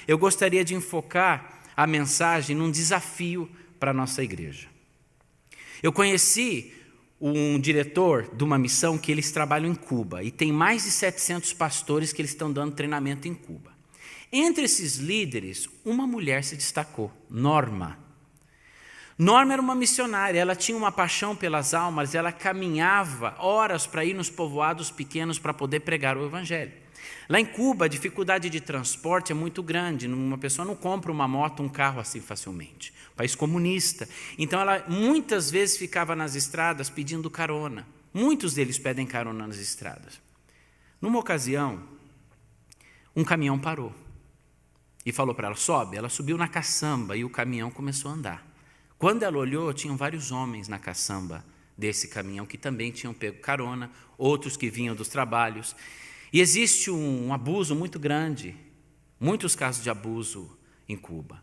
eu gostaria de enfocar a mensagem num desafio para a nossa igreja. Eu conheci um diretor de uma missão que eles trabalham em Cuba, e tem mais de 700 pastores que eles estão dando treinamento em Cuba. Entre esses líderes, uma mulher se destacou, Norma. Norma era uma missionária, ela tinha uma paixão pelas almas, ela caminhava horas para ir nos povoados pequenos para poder pregar o evangelho. Lá em Cuba, a dificuldade de transporte é muito grande, uma pessoa não compra uma moto, um carro assim facilmente. País comunista. Então ela muitas vezes ficava nas estradas pedindo carona. Muitos deles pedem carona nas estradas. Numa ocasião, um caminhão parou e falou para ela, sobe. Ela subiu na caçamba e o caminhão começou a andar. Quando ela olhou, tinham vários homens na caçamba desse caminhão que também tinham pego carona, outros que vinham dos trabalhos. E existe um abuso muito grande, muitos casos de abuso em Cuba.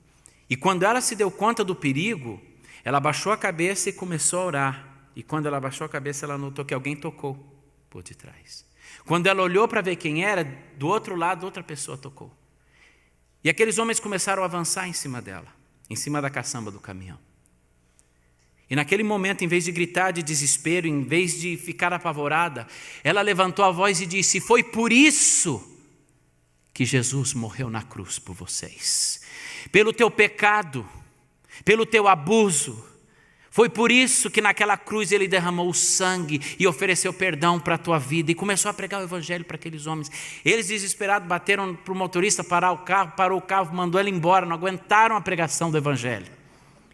E quando ela se deu conta do perigo, ela abaixou a cabeça e começou a orar. E quando ela abaixou a cabeça, ela notou que alguém tocou por detrás. Quando ela olhou para ver quem era, do outro lado, outra pessoa tocou. E aqueles homens começaram a avançar em cima dela, em cima da caçamba do caminhão. E naquele momento, em vez de gritar de desespero, em vez de ficar apavorada, ela levantou a voz e disse, foi por isso que Jesus morreu na cruz por vocês. Pelo teu pecado, pelo teu abuso. Foi por isso que naquela cruz ele derramou o sangue e ofereceu perdão para a tua vida. E começou a pregar o evangelho para aqueles homens. Eles desesperados bateram para o motorista parar o carro, parou o carro, mandou ela embora, não aguentaram a pregação do evangelho.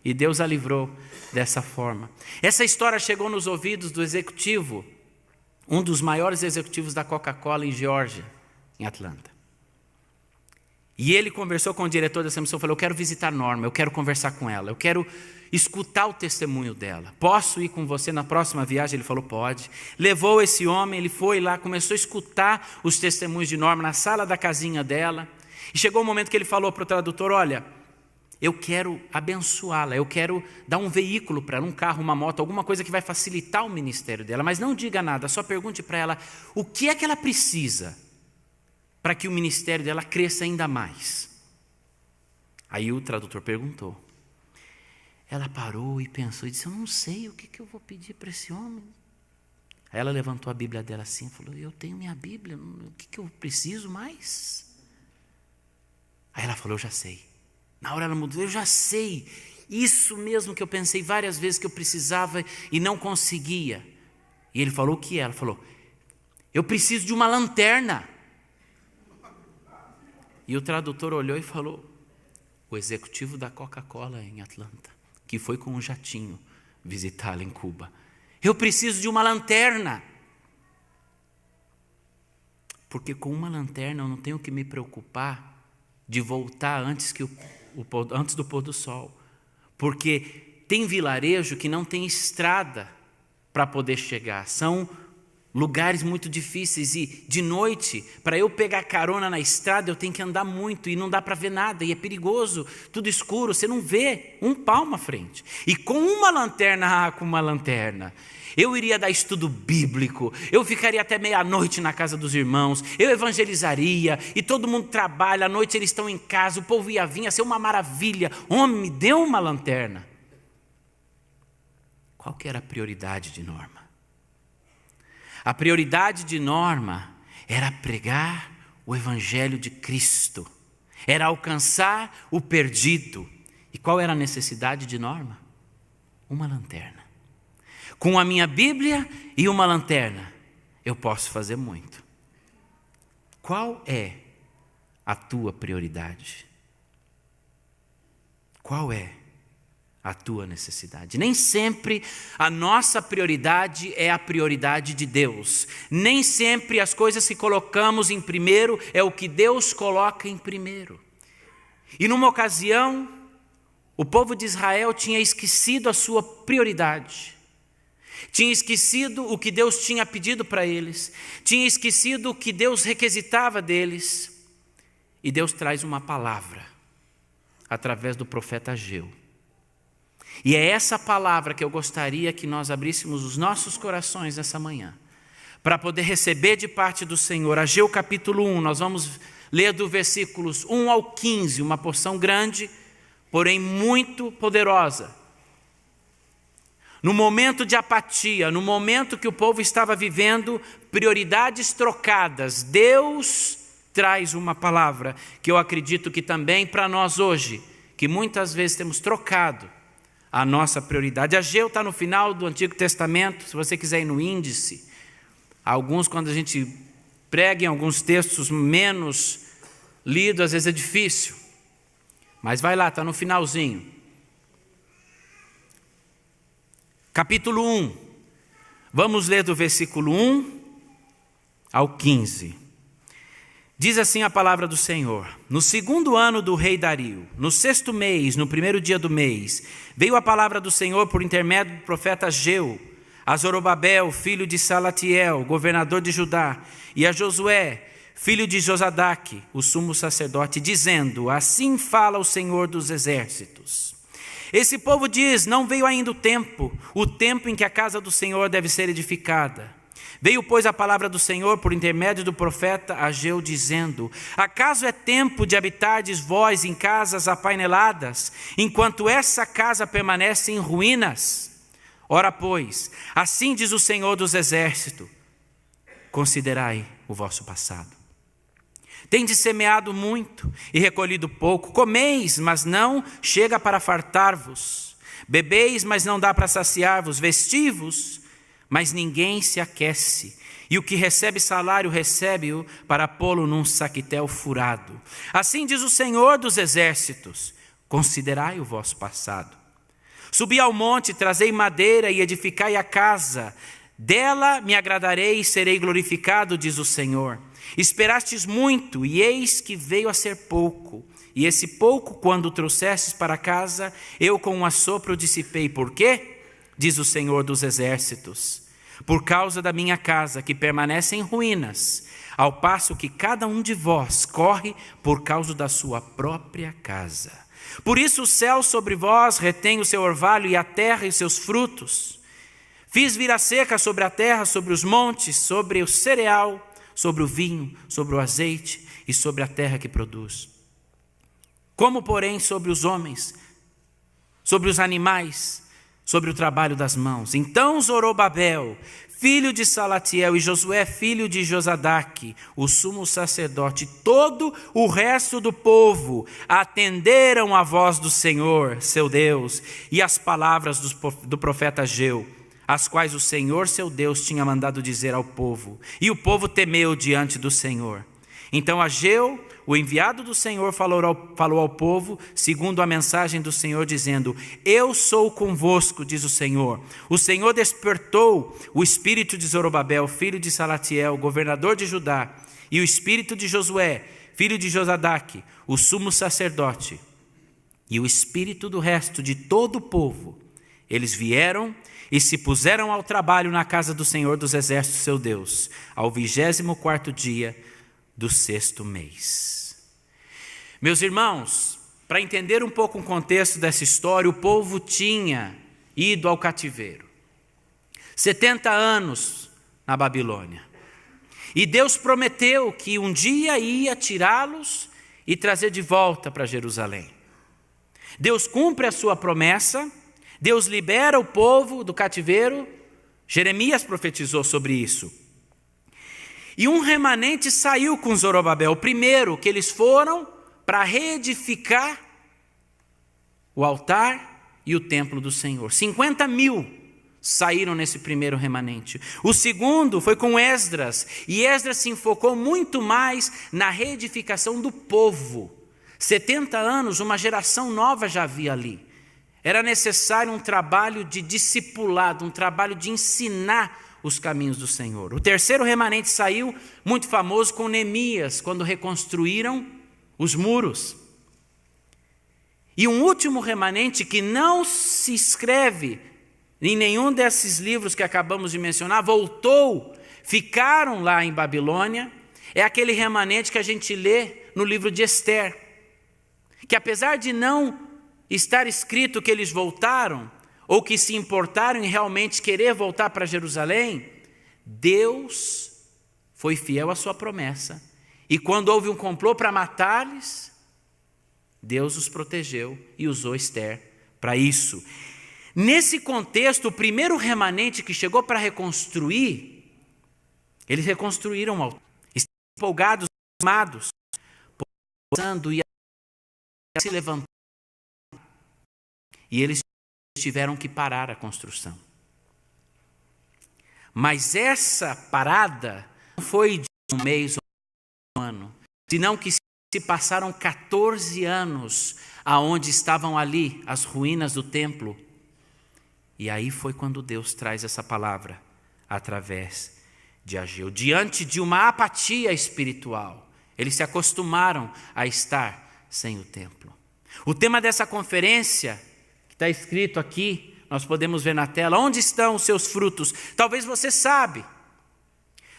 E Deus a livrou dessa forma. Essa história chegou nos ouvidos do executivo, um dos maiores executivos da Coca-Cola em Geórgia, em Atlanta. E ele conversou com o diretor dessa missão e falou, eu quero visitar Norma, eu quero conversar com ela, eu quero escutar o testemunho dela. Posso ir com você na próxima viagem? Ele falou, pode. Levou esse homem, ele foi lá, começou a escutar os testemunhos de Norma na sala da casinha dela. E chegou um momento que ele falou para o tradutor, olha, eu quero abençoá-la, eu quero dar um veículo para ela, um carro, uma moto, alguma coisa que vai facilitar o ministério dela, mas não diga nada, só pergunte para ela o que é que ela precisa para que o ministério dela cresça ainda mais. Aí o tradutor perguntou. Ela parou e pensou e disse, eu não sei o que eu vou pedir para esse homem. Aí ela levantou a Bíblia dela assim e falou, eu tenho minha Bíblia, o que eu preciso mais? Aí ela falou, eu já sei. Na hora ela mudou, eu já sei, isso mesmo que eu pensei várias vezes que eu precisava e não conseguia. E ele falou o que é? Ela falou, eu preciso de uma lanterna. E o tradutor olhou e falou, o executivo da Coca-Cola em Atlanta, que foi com um jatinho visitá-la em Cuba. Eu preciso de uma lanterna. Porque com uma lanterna eu não tenho que me preocupar de voltar antes do pôr do sol, porque tem vilarejo que não tem estrada para poder chegar, são lugares muito difíceis e de noite, para eu pegar carona na estrada, eu tenho que andar muito e não dá para ver nada e é perigoso, tudo escuro, você não vê um palmo à frente. E com uma lanterna, eu iria dar estudo bíblico, eu ficaria até meia-noite na casa dos irmãos, eu evangelizaria, e todo mundo trabalha, à noite eles estão em casa, o povo ia vir, ia ser uma maravilha. Homem, me deu uma lanterna. Qual que era a prioridade de Norma? A prioridade de Norma era pregar o evangelho de Cristo, era alcançar o perdido. E qual era a necessidade de Norma? Uma lanterna. Com a minha Bíblia e uma lanterna, eu posso fazer muito. Qual é a tua prioridade? Qual é a tua necessidade? Nem sempre a nossa prioridade é a prioridade de Deus. Nem sempre as coisas que colocamos em primeiro é o que Deus coloca em primeiro. E numa ocasião, o povo de Israel tinha esquecido a sua prioridade. Tinha esquecido o que Deus tinha pedido para eles. Tinha esquecido o que Deus requisitava deles. E Deus traz uma palavra através do profeta Ageu. E é essa palavra que eu gostaria que nós abríssemos os nossos corações nessa manhã, para poder receber de parte do Senhor. Ageu capítulo 1, nós vamos ler do versículos 1 ao 15, uma porção grande, porém muito poderosa. No momento de apatia, no momento que o povo estava vivendo prioridades trocadas, Deus traz uma palavra que eu acredito que também para nós hoje, que muitas vezes temos trocado a nossa prioridade. Ageu está no final do Antigo Testamento, se você quiser ir no índice. Alguns, quando a gente prega em alguns textos menos lidos, às vezes é difícil. Mas vai lá, está no finalzinho. Capítulo 1. Vamos ler do versículo 1 ao 15. Diz assim a palavra do Senhor: no segundo ano do rei Dario, no sexto mês, no primeiro dia do mês, veio a palavra do Senhor por intermédio do profeta Ageu, a Zorobabel, filho de Salatiel, governador de Judá, e a Josué, filho de Josadaque, o sumo sacerdote, dizendo: assim fala o Senhor dos exércitos. Esse povo diz: não veio ainda o tempo em que a casa do Senhor deve ser edificada. Veio, pois, a palavra do Senhor por intermédio do profeta Ageu, dizendo: acaso é tempo de habitardes vós em casas apaineladas, enquanto essa casa permanece em ruínas? Ora, pois, assim diz o Senhor dos exércitos: considerai o vosso passado. Tendes semeado muito e recolhido pouco, comeis, mas não chega para fartar-vos, bebeis, mas não dá para saciar-vos, vestivos, mas ninguém se aquece, e o que recebe salário, recebe-o para pô-lo num saquitel furado. Assim diz o Senhor dos exércitos: considerai o vosso passado. Subi ao monte, trazei madeira e edificai a casa, dela me agradarei e serei glorificado, diz o Senhor. Esperastes muito, e eis que veio a ser pouco, e esse pouco, quando o trouxestes para casa, eu com um assopro dissipei. Por quê? Diz o Senhor dos exércitos: por causa da minha casa, que permanece em ruínas, ao passo que cada um de vós corre por causa da sua própria casa. Por isso o céu sobre vós retém o seu orvalho, e a terra e os seus frutos. Fiz vir a seca sobre a terra, sobre os montes, sobre o cereal, sobre o vinho, sobre o azeite e sobre a terra que produz. Como, porém, sobre os homens, sobre os animais, sobre o trabalho das mãos. Então Zorobabel, filho de Salatiel, e Josué, filho de Josadaque, o sumo sacerdote, todo o resto do povo atenderam à voz do Senhor, seu Deus, e às palavras do profeta Ageu, as quais o Senhor, seu Deus, tinha mandado dizer ao povo. E o povo temeu diante do Senhor. Então Ageu, o enviado do Senhor, falou ao povo, segundo a mensagem do Senhor, dizendo: eu sou convosco, diz o Senhor. O Senhor despertou o espírito de Zorobabel, filho de Salatiel, governador de Judá, e o espírito de Josué, filho de Josadaque, o sumo sacerdote, e o espírito do resto de todo o povo. Eles vieram e se puseram ao trabalho na casa do Senhor dos exércitos, seu Deus, ao 24º dia do sexto mês. Meus irmãos, para entender um pouco o contexto dessa história, o povo tinha ido ao cativeiro. 70 anos na Babilônia. E Deus prometeu que um dia ia tirá-los e trazer de volta para Jerusalém. Deus cumpre a sua promessa, Deus libera o povo do cativeiro. Jeremias profetizou sobre isso. E um remanente saiu com Zorobabel. O primeiro, que eles foram para reedificar o altar e o templo do Senhor. 50.000 saíram nesse primeiro remanente. O segundo foi com Esdras. E Esdras se enfocou muito mais na reedificação do povo. 70 anos, uma geração nova já havia ali. Era necessário um trabalho de discipulado, um trabalho de ensinar os caminhos do Senhor. O terceiro remanente saiu, muito famoso, com Neemias, quando reconstruíram os muros. E um último remanente que não se escreve em nenhum desses livros que acabamos de mencionar, voltou, ficaram lá em Babilônia, é aquele remanente que a gente lê no livro de Esther, que apesar de não estar escrito que eles voltaram, ou que se importaram em realmente querer voltar para Jerusalém, Deus foi fiel à sua promessa E quando houve um complô para matar-lhes, Deus os protegeu e usou Ester para isso. Nesse contexto, o primeiro remanente que chegou para reconstruir, eles reconstruíram o altar. Estavam empolgados, amados, pousando e se levantando. E eles tiveram que parar a construção. Mas essa parada não foi de um mês ou um ano, senão que se passaram 14 anos aonde estavam ali as ruínas do templo. E aí foi quando Deus traz essa palavra através de Ageu. Diante de uma apatia espiritual, eles se acostumaram a estar sem o templo. O tema dessa conferência, que está escrito aqui, nós podemos ver na tela, onde estão os seus frutos? Talvez você sabe,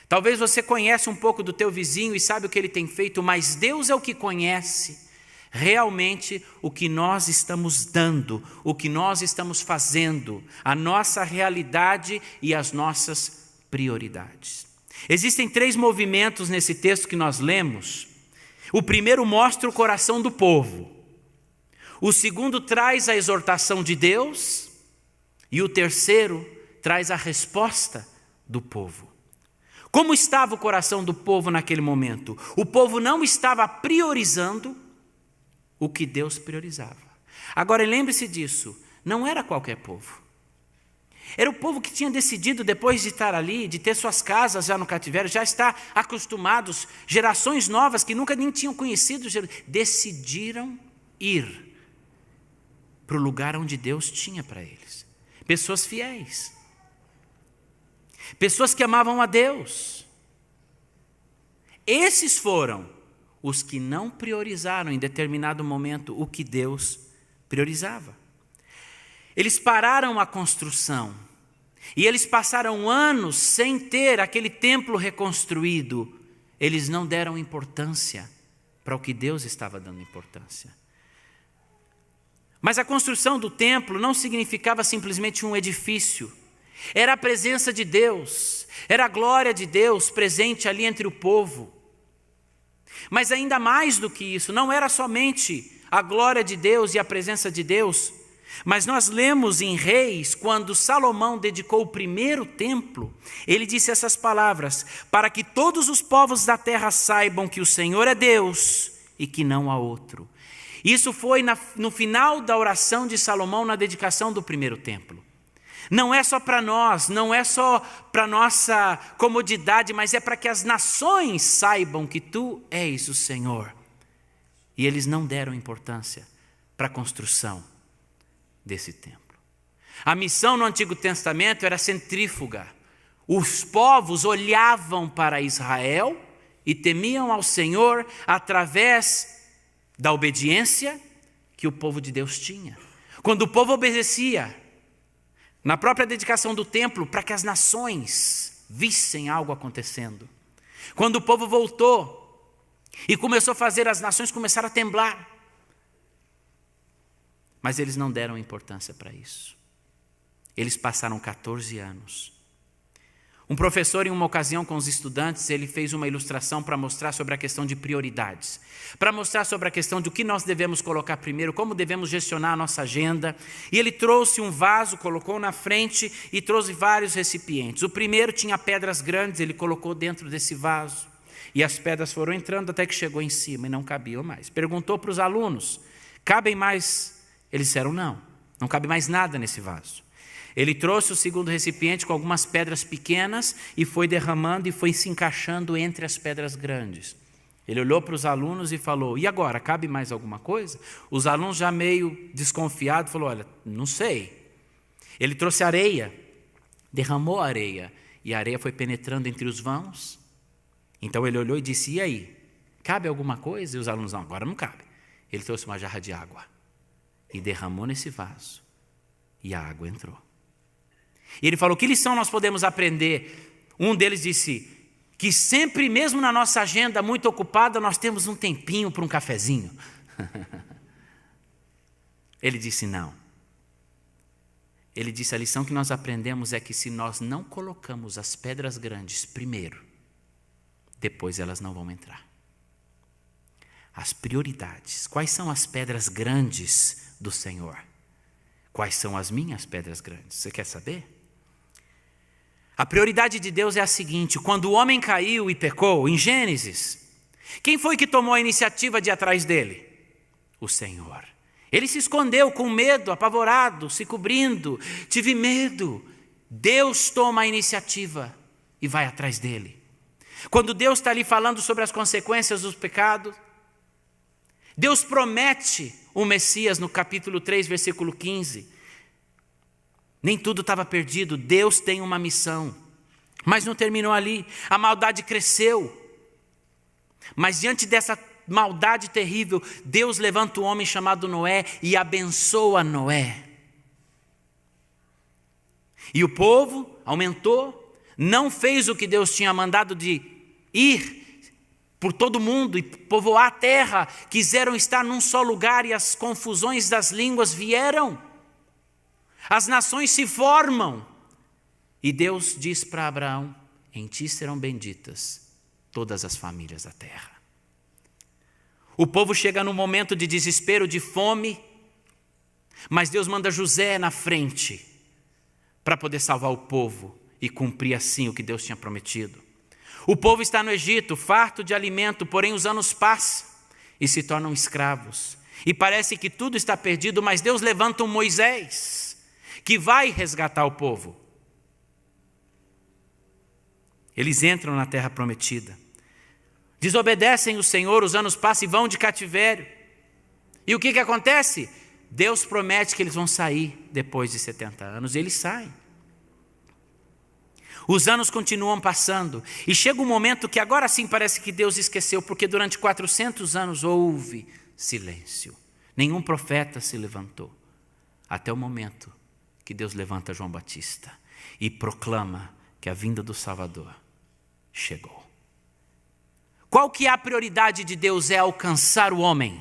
talvez você conhece um pouco do teu vizinho e sabe o que ele tem feito, mas Deus é o que conhece realmente o que nós estamos dando, o que nós estamos fazendo, a nossa realidade e as nossas prioridades. Existem 3 movimentos nesse texto que nós lemos. O primeiro mostra o coração do povo. O segundo traz a exortação de Deus. E o terceiro traz a resposta do povo. Como estava o coração do povo naquele momento? O povo não estava priorizando o que Deus priorizava. Agora lembre-se disso, não era qualquer povo. Era o povo que tinha decidido, depois de estar ali, de ter suas casas já no cativério, já estar acostumados, gerações novas que nunca nem tinham conhecido, decidiram ir para o lugar onde Deus tinha para eles. Pessoas fiéis, pessoas que amavam a Deus. Esses foram os que não priorizaram em determinado momento o que Deus priorizava. Eles pararam a construção e eles passaram anos sem ter aquele templo reconstruído. Eles não deram importância para o que Deus estava dando importância. Mas a construção do templo não significava simplesmente um edifício. Era a presença de Deus, era a glória de Deus presente ali entre o povo. Mas ainda mais do que isso, não era somente a glória de Deus e a presença de Deus, mas nós lemos em Reis, quando Salomão dedicou o primeiro templo, ele disse essas palavras: para que todos os povos da terra saibam que o Senhor é Deus e que não há outro. Isso foi no final da oração de Salomão na dedicação do primeiro templo. Não é só para nós, não é só para nossa comodidade, mas é para que as nações saibam que tu és o Senhor. E eles não deram importância para a construção desse templo. A missão no Antigo Testamento era centrífuga. Os povos olhavam para Israel e temiam ao Senhor através da obediência que o povo de Deus tinha. Quando o povo obedecia, na própria dedicação do templo, para que as nações vissem algo acontecendo. Quando o povo voltou e começou a fazer, as nações começaram a temblar. Mas eles não deram importância para isso. Eles passaram 14 anos. Um professor, em uma ocasião com os estudantes, ele fez uma ilustração para mostrar sobre a questão de prioridades, para mostrar sobre a questão de o que nós devemos colocar primeiro, como devemos gestionar a nossa agenda. E ele trouxe um vaso, colocou na frente e trouxe vários recipientes. O primeiro tinha pedras grandes, ele colocou dentro desse vaso. E as pedras foram entrando até que chegou em cima e não cabiam mais. Perguntou para os alunos: cabem mais? Eles disseram: não cabe mais nada nesse vaso. Ele trouxe o segundo recipiente com algumas pedras pequenas e foi derramando e foi se encaixando entre as pedras grandes. Ele olhou para os alunos e falou: e agora, cabe mais alguma coisa? Os alunos, já meio desconfiados, falaram: olha, não sei. Ele trouxe areia, derramou a areia e a areia foi penetrando entre os vãos. Então ele olhou e disse: e aí, cabe alguma coisa? E os alunos: não, agora não cabe. Ele trouxe uma jarra de água e derramou nesse vaso e a água entrou. E ele falou: que lição nós podemos aprender? Um deles disse que sempre, mesmo na nossa agenda muito ocupada, nós temos um tempinho para um cafezinho. Ele disse: não. Ele disse: a lição que nós aprendemos é que se nós não colocamos as pedras grandes primeiro, depois elas não vão entrar. as prioridades. Quais são as pedras grandes do Senhor? Quais são as minhas pedras grandes? Você quer saber? A prioridade de Deus é a seguinte: quando o homem caiu e pecou, em Gênesis, quem foi que tomou a iniciativa de ir atrás dele? O Senhor. Ele se escondeu com medo, apavorado, se cobrindo. Tive medo. Deus toma a iniciativa e vai atrás dele. Quando Deus está ali falando sobre as consequências do pecado, Deus promete o Messias no capítulo 3, versículo 15. Nem tudo estava perdido, Deus tem uma missão. Mas não terminou ali, a maldade cresceu. Mas diante dessa maldade terrível, Deus levanta um homem chamado Noé e abençoa Noé. E o povo aumentou, não fez o que Deus tinha mandado de ir por todo mundo e povoar a terra, quiseram estar num só lugar e as confusões das línguas vieram. As nações se formam. E Deus diz para Abraão: em ti serão benditas todas as famílias da terra. O povo chega num momento de desespero, de fome, mas Deus manda José na frente para poder salvar o povo e cumprir assim o que Deus tinha prometido. O povo está no Egito, farto de alimento, porém os anos passam e se tornam escravos. E parece que tudo está perdido, mas Deus levanta um Moisés que vai resgatar o povo. Eles entram na terra prometida. Desobedecem o Senhor, os anos passam e vão de cativério. E o que acontece? Deus promete que eles vão sair depois de 70 anos, e eles saem. Os anos continuam passando, e chega um momento que agora sim parece que Deus esqueceu, porque durante 400 anos houve silêncio. Nenhum profeta se levantou, até o momento que Deus levanta João Batista e proclama que a vinda do Salvador chegou. Qual que é a prioridade de Deus? É alcançar o homem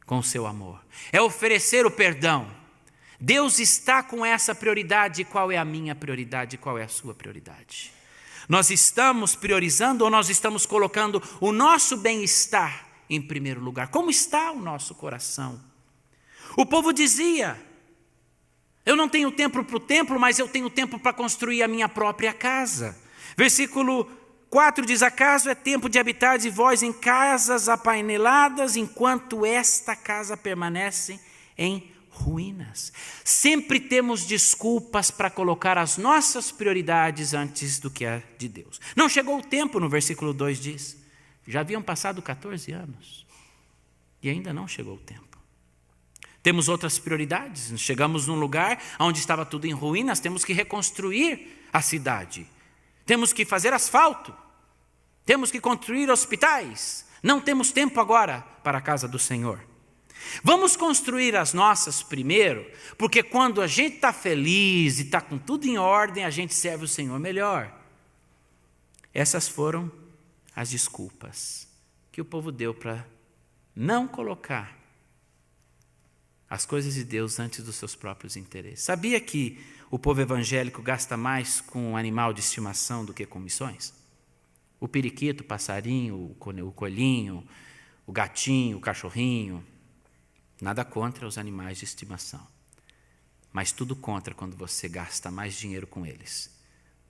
com o seu amor. É oferecer o perdão. Deus está com essa prioridade. Qual é a minha prioridade? Qual é a sua prioridade? Nós estamos priorizando ou nós estamos colocando o nosso bem-estar em primeiro lugar? Como está o nosso coração? O povo dizia: eu não tenho tempo para o templo, mas eu tenho tempo para construir a minha própria casa. Versículo 4 diz: acaso é tempo de habitar de vós em casas apaineladas, enquanto esta casa permanece em ruínas. Sempre temos desculpas para colocar as nossas prioridades antes do que a de Deus. Não chegou o tempo, no versículo 2 diz. Já haviam passado 14 anos e ainda não chegou o tempo. Temos outras prioridades. Chegamos num lugar onde estava tudo em ruínas, temos que reconstruir a cidade. Temos que fazer asfalto. Temos que construir hospitais. Não temos tempo agora para a casa do Senhor. Vamos construir as nossas primeiro, porque quando a gente está feliz e está com tudo em ordem, a gente serve o Senhor melhor. Essas foram as desculpas que o povo deu para não colocar as coisas de Deus antes dos seus próprios interesses. Sabia que o povo evangélico gasta mais com um animal de estimação do que com missões? O periquito, o passarinho, o coelhinho, o gatinho, o cachorrinho. Nada contra os animais de estimação. Mas tudo contra quando você gasta mais dinheiro com eles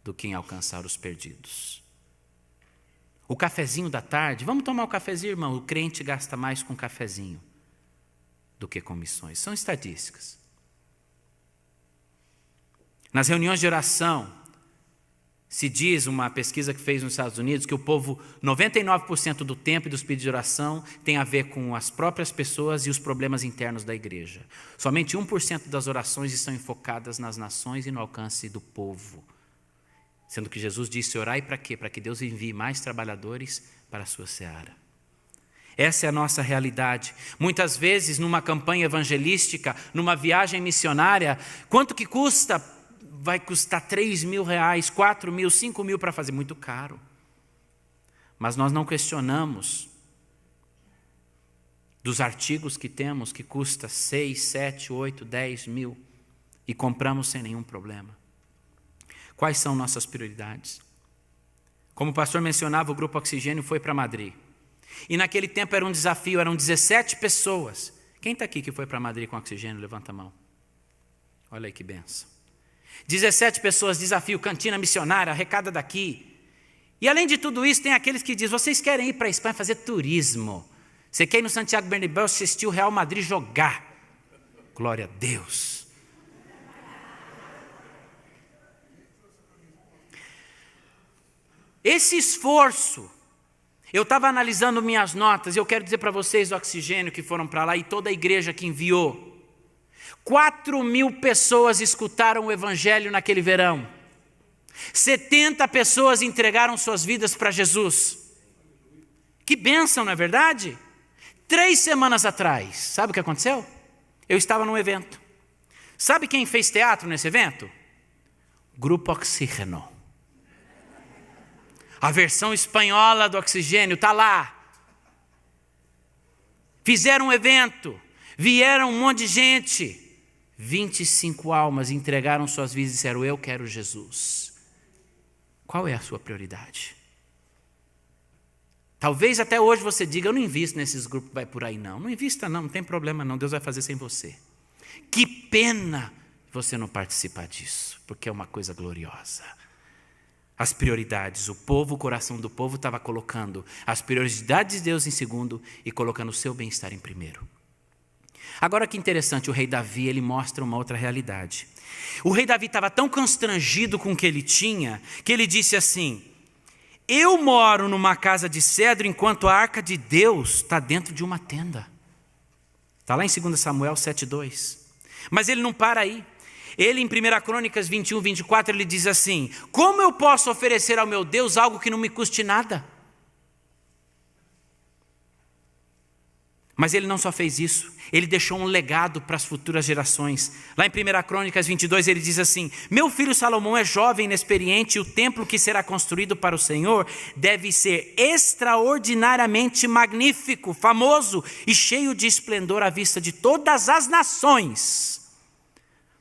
do que em alcançar os perdidos. O cafezinho da tarde, vamos tomar um cafezinho, irmão? O crente gasta mais com cafezinho do que com missões. São estatísticas. Nas reuniões de oração, se diz, uma pesquisa que fez nos Estados Unidos, que o povo, 99% do tempo e dos pedidos de oração tem a ver com as próprias pessoas e os problemas internos da igreja. Somente 1% das orações estão enfocadas nas nações e no alcance do povo. Sendo que Jesus disse: orai para quê? Para que Deus envie mais trabalhadores para a sua seara. Essa é a nossa realidade. Muitas vezes, numa campanha evangelística, numa viagem missionária, quanto que custa? Vai custar 3 mil reais, 4 mil, 5 mil para fazer. Muito caro. Mas nós não questionamos dos artigos que temos, que custa 6, 7, 8, 10 mil, e compramos sem nenhum problema. Quais são nossas prioridades? Como o pastor mencionava, o Grupo Oxigênio foi para Madrid. E naquele tempo era um desafio, eram 17 pessoas. Quem está aqui que foi para Madrid com oxigênio? Levanta a mão. Olha aí que benção. 17 pessoas, desafio, cantina missionária, arrecada daqui. E além de tudo isso, tem aqueles que dizem, vocês querem ir para a Espanha fazer turismo. Você quer ir no Santiago Bernabéu assistir o Real Madrid jogar. Glória a Deus. Esse esforço, eu estava analisando minhas notas, e eu quero dizer para vocês do oxigênio que foram para lá e toda a igreja que enviou. 4.000 pessoas escutaram o evangelho naquele verão. 70 pessoas entregaram suas vidas para Jesus. Que bênção, não é verdade? 3 semanas atrás, sabe o que aconteceu? Eu estava num evento. Sabe quem fez teatro nesse evento? Grupo Oxígeno. A versão espanhola do oxigênio está lá. Fizeram um evento, vieram um monte de gente. 25 almas entregaram suas vidas e disseram, eu quero Jesus. Qual é a sua prioridade? Talvez até hoje você diga, eu não invisto nesses grupos, vai por aí não. Não invista não tem problema não, Deus vai fazer sem você. Que pena você não participar disso, porque é uma coisa gloriosa. As prioridades, o coração do povo estava colocando as prioridades de Deus em segundo e colocando o seu bem-estar em primeiro. Agora que interessante, o rei Davi, ele mostra uma outra realidade. O rei Davi estava tão constrangido com o que ele tinha, que ele disse assim, eu moro numa casa de cedro enquanto a arca de Deus está dentro de uma tenda. Está lá em 2 Samuel 7:2. Mas ele não para aí. Ele em 1 Crônicas 21, 24, ele diz assim, como eu posso oferecer ao meu Deus algo que não me custe nada? Mas ele não só fez isso, ele deixou um legado para as futuras gerações. Lá em 1 Crônicas 22 ele diz assim, meu filho Salomão é jovem, inexperiente, e o templo que será construído para o Senhor deve ser extraordinariamente magnífico, famoso e cheio de esplendor à vista de todas as nações.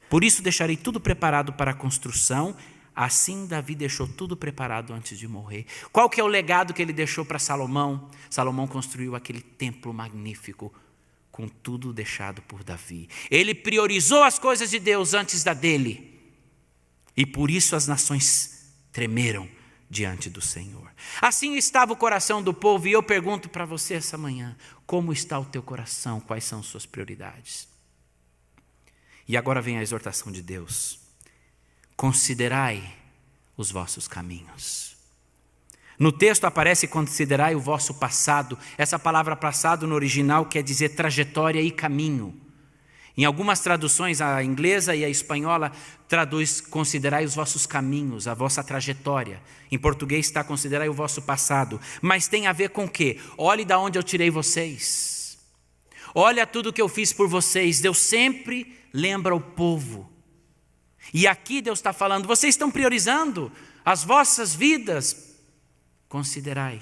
Por isso deixarei tudo preparado para a construção. Assim Davi deixou tudo preparado antes de morrer. Qual que é o legado que ele deixou para Salomão? Salomão construiu aquele templo magnífico, com tudo deixado por Davi. Ele priorizou as coisas de Deus antes da dele. E por isso as nações tremeram diante do Senhor. Assim estava o coração do povo, e eu pergunto para você essa manhã, como está o teu coração? Quais são suas prioridades? E agora vem a exortação de Deus. Considerai os vossos caminhos. No texto aparece considerai o vosso passado. Essa palavra passado no original quer dizer trajetória e caminho. Em algumas traduções, a inglesa e a espanhola traduz considerai os vossos caminhos, a vossa trajetória. Em português está considerai o vosso passado. Mas tem a ver com o quê? Olhe de onde eu tirei vocês. Olha tudo que eu fiz por vocês. Deus sempre lembra o povo. E aqui Deus está falando, vocês estão priorizando as vossas vidas, considerai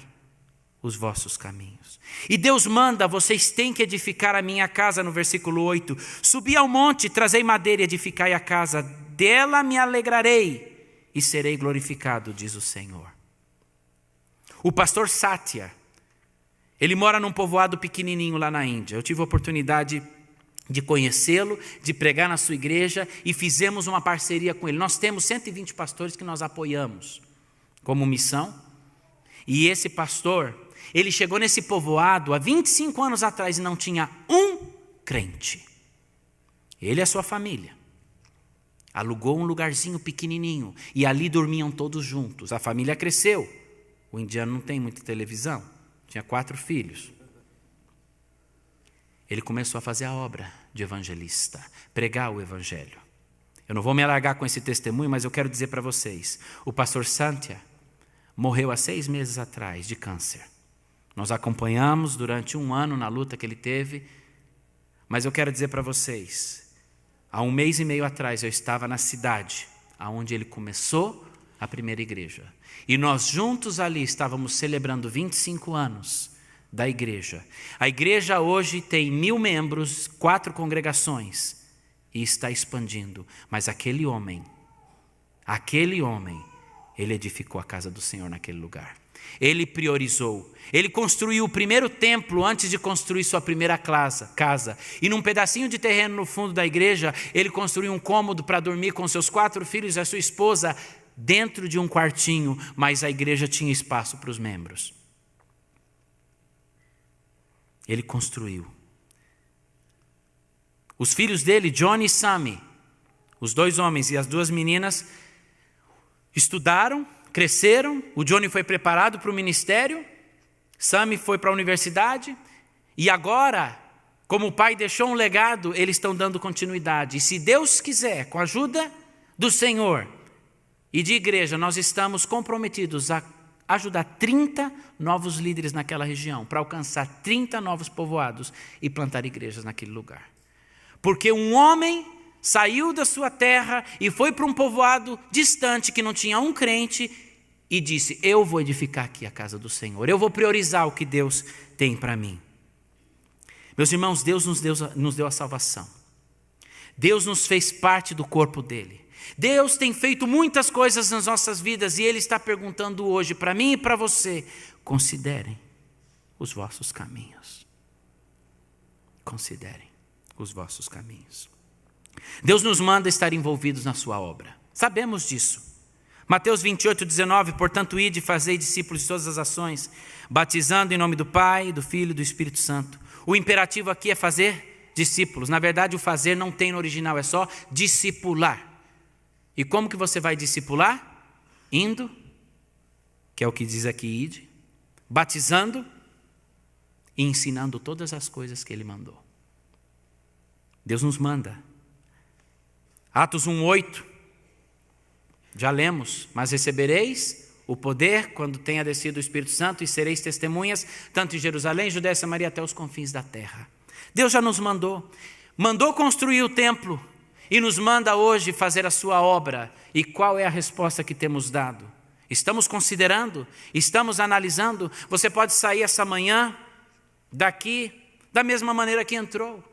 os vossos caminhos. E Deus manda, vocês têm que edificar a minha casa, no versículo 8, subi ao monte, trazei madeira e edificai a casa, dela me alegrarei e serei glorificado, diz o Senhor. O pastor Satya, ele mora num povoado pequenininho lá na Índia. Eu tive a oportunidade de conhecê-lo, de pregar na sua igreja, e fizemos uma parceria com ele. Nós temos 120 pastores que nós apoiamos como missão, e esse pastor, ele chegou nesse povoado há 25 anos atrás e não tinha um crente. Ele e a sua família alugou um lugarzinho pequenininho e ali dormiam todos juntos. A família cresceu. O indiano não tem muita televisão, tinha 4 filhos. Ele começou a fazer a obra de evangelista, pregar o evangelho. Eu não vou me alargar com esse testemunho, mas eu quero dizer para vocês, o pastor Satya morreu há 6 meses atrás de câncer. Nós acompanhamos durante 1 ano na luta que ele teve, mas eu quero dizer para vocês, há 1 mês e meio atrás eu estava na cidade onde ele começou a primeira igreja. E nós juntos ali estávamos celebrando 25 anos da igreja. A igreja hoje tem 1.000 membros, 4 congregações e está expandindo. Mas aquele homem, ele edificou a casa do Senhor naquele lugar. Ele priorizou. Ele construiu o primeiro templo antes de construir sua primeira casa. E num pedacinho de terreno no fundo da igreja, ele construiu um cômodo para dormir com seus 4 filhos e a sua esposa dentro de um quartinho, mas a igreja tinha espaço para os membros. Ele construiu. Os filhos dele, John e Sammy, os 2 homens e as 2 meninas, estudaram, cresceram. O Johnny foi preparado para o ministério, Sammy foi para a universidade, e agora, como o pai deixou um legado, eles estão dando continuidade. E se Deus quiser, com a ajuda do Senhor e de igreja, nós estamos comprometidos a ajudar 30 novos líderes naquela região, para alcançar 30 novos povoados e plantar igrejas naquele lugar. Porque um homem saiu da sua terra e foi para um povoado distante que não tinha um crente e disse: eu vou edificar aqui a casa do Senhor, eu vou priorizar o que Deus tem para mim. Meus irmãos, Deus nos deu a salvação. Deus nos fez parte do corpo dele. Deus tem feito muitas coisas nas nossas vidas e Ele está perguntando hoje para mim e para você: considerem os vossos caminhos. Considerem os vossos caminhos. Deus nos manda estar envolvidos na sua obra. Sabemos disso. Mateus 28:19, portanto, ide e fazei discípulos de todas as ações, batizando em nome do Pai, do Filho e do Espírito Santo. O imperativo aqui é fazer discípulos. Na verdade, o fazer não tem no original, é só discipular. E como que você vai discipular? Indo, que é o que diz aqui, ide, batizando e ensinando todas as coisas que Ele mandou. Deus nos manda. Atos 1:8, já lemos: mas recebereis o poder quando tenha descido o Espírito Santo e sereis testemunhas, tanto em Jerusalém, Judéia e Samaria, até os confins da terra. Deus já nos mandou construir o templo e nos manda hoje fazer a sua obra. E qual é a resposta que temos dado? Estamos considerando? Estamos analisando? Você pode sair essa manhã daqui da mesma maneira que entrou,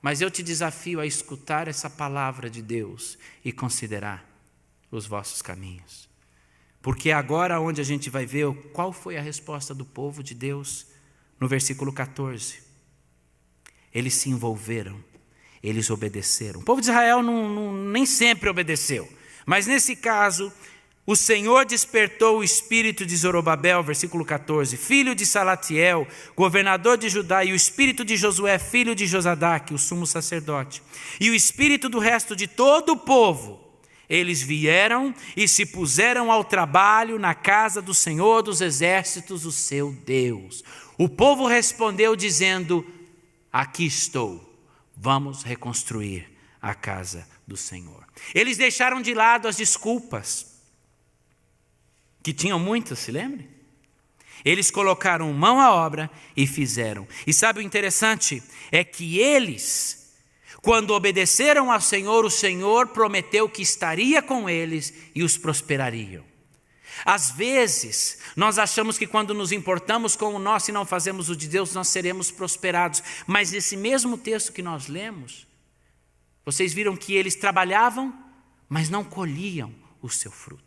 mas eu te desafio a escutar essa palavra de Deus e considerar os vossos caminhos. Porque é agora onde a gente vai ver qual foi a resposta do povo de Deus no versículo 14. Eles se envolveram, eles obedeceram. O povo de Israel nem sempre obedeceu, mas nesse caso, o Senhor despertou o espírito de Zorobabel, versículo 14, filho de Salatiel, governador de Judá, e o espírito de Josué, filho de Josadaque, o sumo sacerdote, e o espírito do resto de todo o povo. Eles vieram e se puseram ao trabalho na casa do Senhor dos exércitos, o seu Deus. O povo respondeu dizendo: aqui estou, vamos reconstruir a casa do Senhor. Eles deixaram de lado as desculpas, que tinham muitas, se lembrem? Eles colocaram mão à obra e fizeram. E sabe o interessante? É que eles, quando obedeceram ao Senhor, o Senhor prometeu que estaria com eles e os prosperaria. Às vezes, nós achamos que quando nos importamos com o nosso e não fazemos o de Deus, nós seremos prosperados. Mas nesse mesmo texto que nós lemos, vocês viram que eles trabalhavam, mas não colhiam o seu fruto.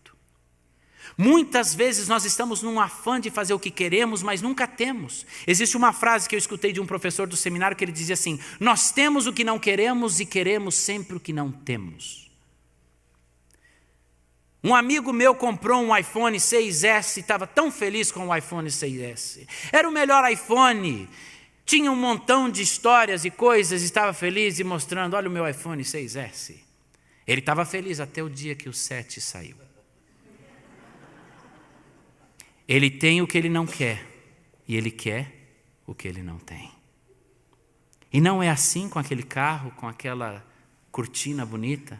Muitas vezes nós estamos num afã de fazer o que queremos, mas nunca temos. Existe uma frase que eu escutei de um professor do seminário que ele dizia assim: nós temos o que não queremos e queremos sempre o que não temos. Um amigo meu comprou um iPhone 6S e estava tão feliz com o iPhone 6S. Era o melhor iPhone, tinha um montão de histórias e coisas, estava feliz e mostrando: olha o meu iPhone 6S. Ele estava feliz até o dia que o 7 saiu. Ele tem o que ele não quer e ele quer o que ele não tem. E não é assim com aquele carro, com aquela cortina bonita,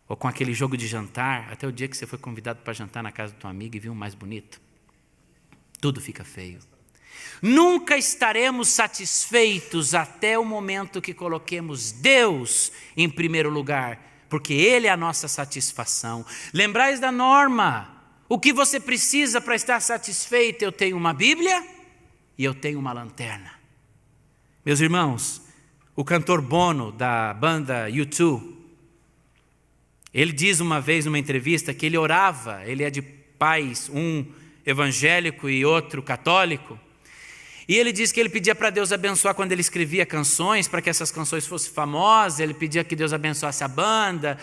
ou com aquele jogo de jantar, até o dia que você foi convidado para jantar na casa do teu amigo e viu um mais bonito. Tudo fica feio. Nunca estaremos satisfeitos até o momento que coloquemos Deus em primeiro lugar, porque Ele é a nossa satisfação. Lembrais da norma. O que você precisa para estar satisfeito? Eu tenho uma Bíblia e eu tenho uma lanterna. Meus irmãos, o cantor Bono da banda U2, ele diz uma vez numa entrevista que ele orava, ele é de pais, um evangélico e outro católico. E ele diz que ele pedia para Deus abençoar quando ele escrevia canções, para que essas canções fossem famosas, ele pedia que Deus abençoasse a banda.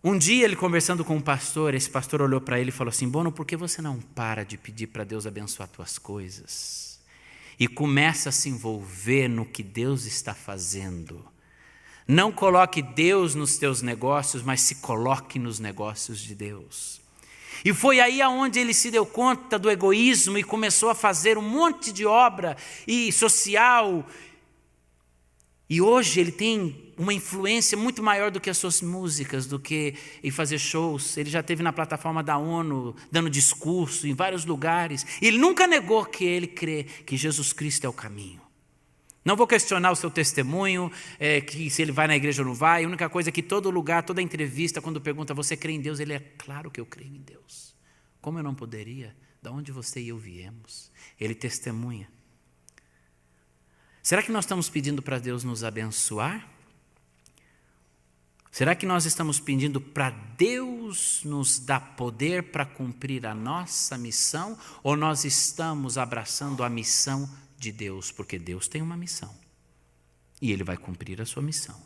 Um dia ele conversando com um pastor, esse pastor olhou para ele e falou assim: Bono, por que você não para de pedir para Deus abençoar tuas coisas? E começa a se envolver no que Deus está fazendo. Não coloque Deus nos teus negócios, mas se coloque nos negócios de Deus. E foi aí aonde ele se deu conta do egoísmo e começou a fazer um monte de obra e social. E hoje ele tem uma influência muito maior do que as suas músicas, do que em fazer shows. Ele já esteve na plataforma da ONU, dando discurso em vários lugares. E ele nunca negou que ele crê que Jesus Cristo é o caminho. Não vou questionar o seu testemunho, que se ele vai na igreja ou não vai. A única coisa é que todo lugar, toda entrevista, quando pergunta, você crê em Deus? Ele é claro que eu creio em Deus. Como eu não poderia? Da onde você e eu viemos? Ele testemunha. Será que nós estamos pedindo para Deus nos abençoar? Será que nós estamos pedindo para Deus nos dar poder para cumprir a nossa missão? Ou nós estamos abraçando a missão de Deus? Porque Deus tem uma missão e Ele vai cumprir a sua missão.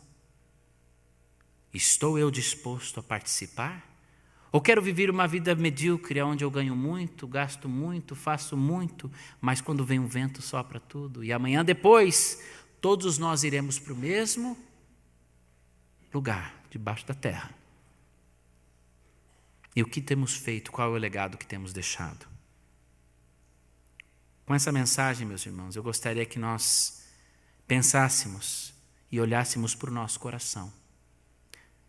Estou eu disposto a participar? Ou quero viver uma vida medíocre, onde eu ganho muito, gasto muito, faço muito, mas quando vem um vento sopra tudo, e amanhã depois, todos nós iremos para o mesmo lugar, debaixo da terra. E o que temos feito? Qual é o legado que temos deixado? Com essa mensagem, meus irmãos, eu gostaria que nós pensássemos e olhássemos para o nosso coração.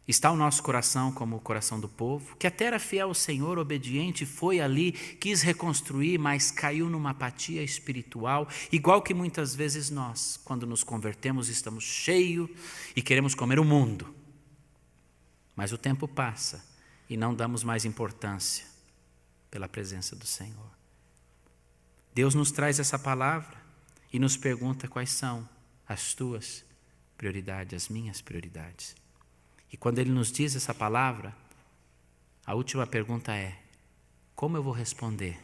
Está o nosso coração como o coração do povo, que até era fiel ao Senhor, obediente, foi ali, quis reconstruir, mas caiu numa apatia espiritual, igual que muitas vezes nós, quando nos convertemos, estamos cheios e queremos comer o mundo. Mas o tempo passa e não damos mais importância pela presença do Senhor. Deus nos traz essa palavra e nos pergunta quais são as tuas prioridades, as minhas prioridades. E quando Ele nos diz essa palavra, a última pergunta é: como eu vou responder?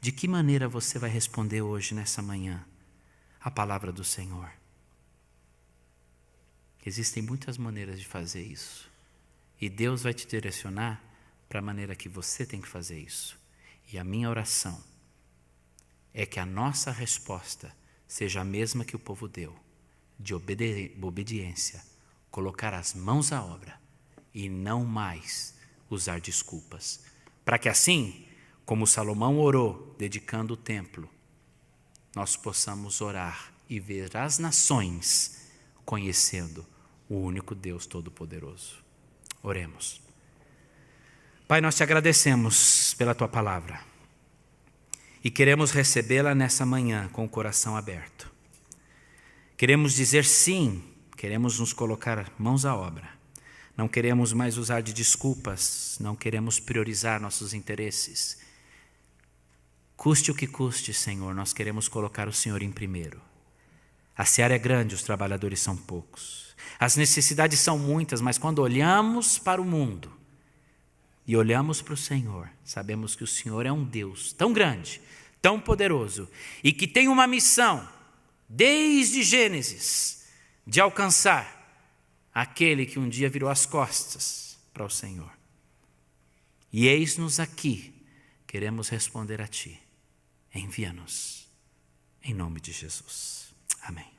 De que maneira você vai responder hoje, nessa manhã, a palavra do Senhor? Existem muitas maneiras de fazer isso. E Deus vai te direcionar para a maneira que você tem que fazer isso. E a minha oração é que a nossa resposta seja a mesma que o povo deu, de obediência, colocar as mãos à obra e não mais usar desculpas. Para que assim, como Salomão orou, dedicando o templo, nós possamos orar e ver as nações conhecendo o único Deus Todo-Poderoso. Oremos. Pai, nós te agradecemos pela tua palavra e queremos recebê-la nessa manhã com o coração aberto. Queremos dizer sim. Queremos nos colocar mãos à obra. Não queremos mais usar de desculpas. Não queremos priorizar nossos interesses. Custe o que custe, Senhor, nós queremos colocar o Senhor em primeiro. A seara é grande, os trabalhadores são poucos. As necessidades são muitas, mas quando olhamos para o mundo e olhamos para o Senhor, sabemos que o Senhor é um Deus tão grande, tão poderoso e que tem uma missão, desde Gênesis, de alcançar aquele que um dia virou as costas para o Senhor. E eis-nos aqui, queremos responder a Ti. Envia-nos, em nome de Jesus. Amém.